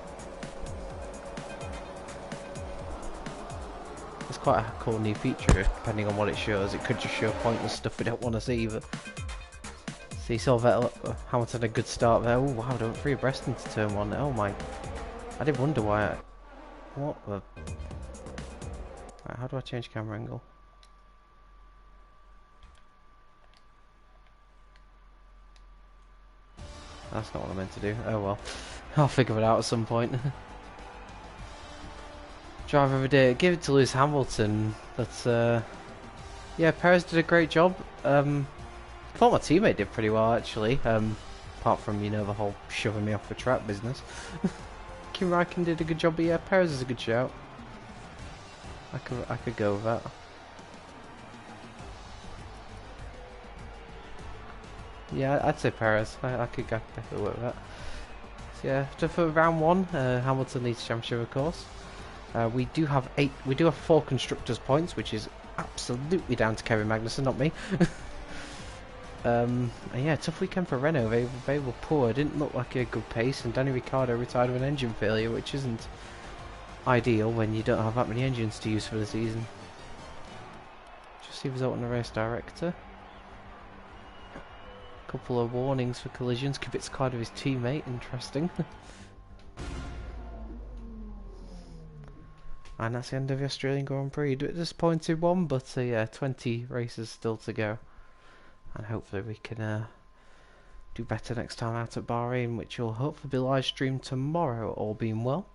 It's quite a cool new feature, depending on what it shows. It could just show pointless stuff we don't want to see, but So you saw Hamilton had a good start there. Oh wow, don't free abreast into turn 1. Oh my, I did wonder why what the... Right, how do I change camera angle? That's not what I meant to do. Oh well, I'll figure it out at some point. Driver of the day, give it to Lewis Hamilton. But yeah, Perez did a great job. I thought my teammate did pretty well actually. Apart from, you know, the whole shoving me off the track business. Kimi Räikkönen did a good job, but yeah, Perez is a good shout. I could go with that. Yeah, I'd say Perez. I could definitely work with that. So yeah, so for round 1, Hamilton leads championship, of course. We do have 4 constructors points, which is absolutely down to Kevin Magnussen, not me. And yeah, tough weekend for Renault. They were poor. It didn't look like a good pace, and Danny Ricciardo retired with an engine failure, which isn't ideal when you don't have that many engines to use for the season. Just see result on the race director. Couple of warnings for collisions. Kubica card of his teammate. Interesting. And that's the end of the Australian Grand Prix. A disappointed one, but yeah, 20 races still to go. And hopefully we can do better next time out at Bahrain, which will hopefully be live streamed tomorrow, all being well.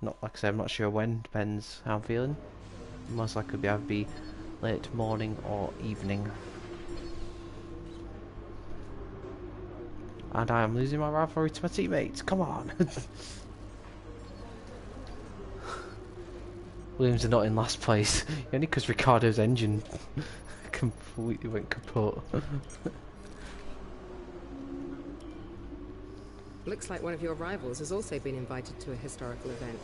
Not, like I said, I'm not sure when, depends how I'm feeling. Most likely it'll either be late morning or evening. And I am losing my rivalry to my teammates, come on! Williams are not in last place, only because Ricciardo's engine completely went kaput. Looks like one of your rivals has also been invited to a historical event.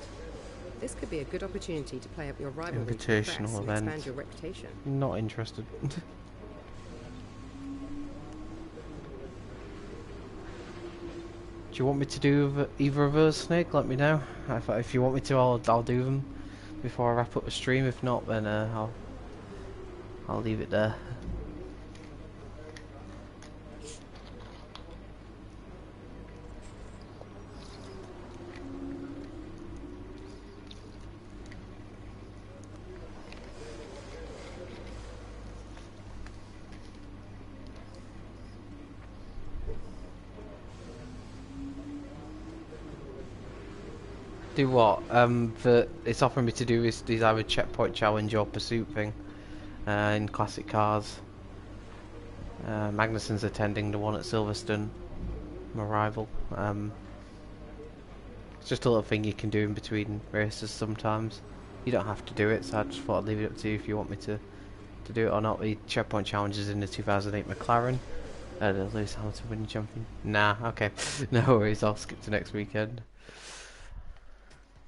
This could be a good opportunity to play up your rivalry to the press and expand your reputation. Not interested. Do you want me to do either of those, Snake? Let me know. If you want me to, I'll do them before I wrap up the stream. If not, then I'll leave it there. Do what? It's offering me to do is either checkpoint challenge or pursuit thing in classic cars. Magnussen's attending the one at Silverstone, my rival. It's just a little thing you can do in between races sometimes. You don't have to do it, so I just thought I'd leave it up to you if you want me to do it or not. The checkpoint challenges in the 2008 McLaren. Lewis Hamilton winning champion. Nah, okay. No worries, I'll skip to next weekend.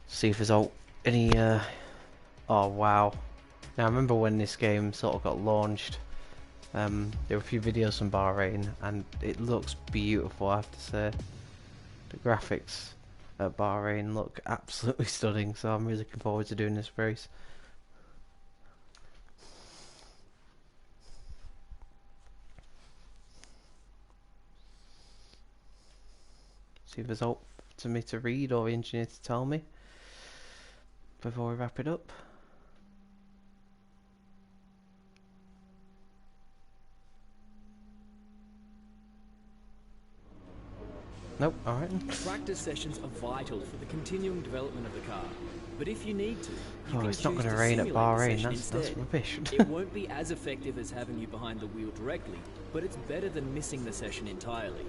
See if there's any oh wow. Now I remember when this game sort of got launched, there were a few videos from Bahrain and it looks beautiful, I have to say. The graphics at Bahrain look absolutely stunning, so I'm really looking forward to doing this race. See if there's out to me to read or the engineer to tell me before we wrap it up. Nope, alright. Practice sessions are vital for the continuing development of the car. But if you need to, you can it's not choose going to to rain at simulate the Bahrain, session that's instead. rubbish. It won't be as effective as having you behind the wheel directly, but it's better than missing the session entirely.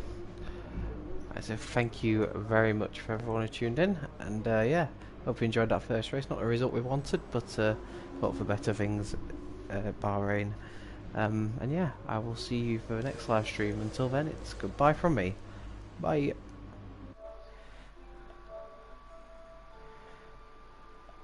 So thank you very much for everyone who tuned in, and yeah, hope you enjoyed that first race. Not the result we wanted, but hope for better things at Bahrain. And yeah, I will see you for the next live stream. Until then, it's goodbye from me. Bye.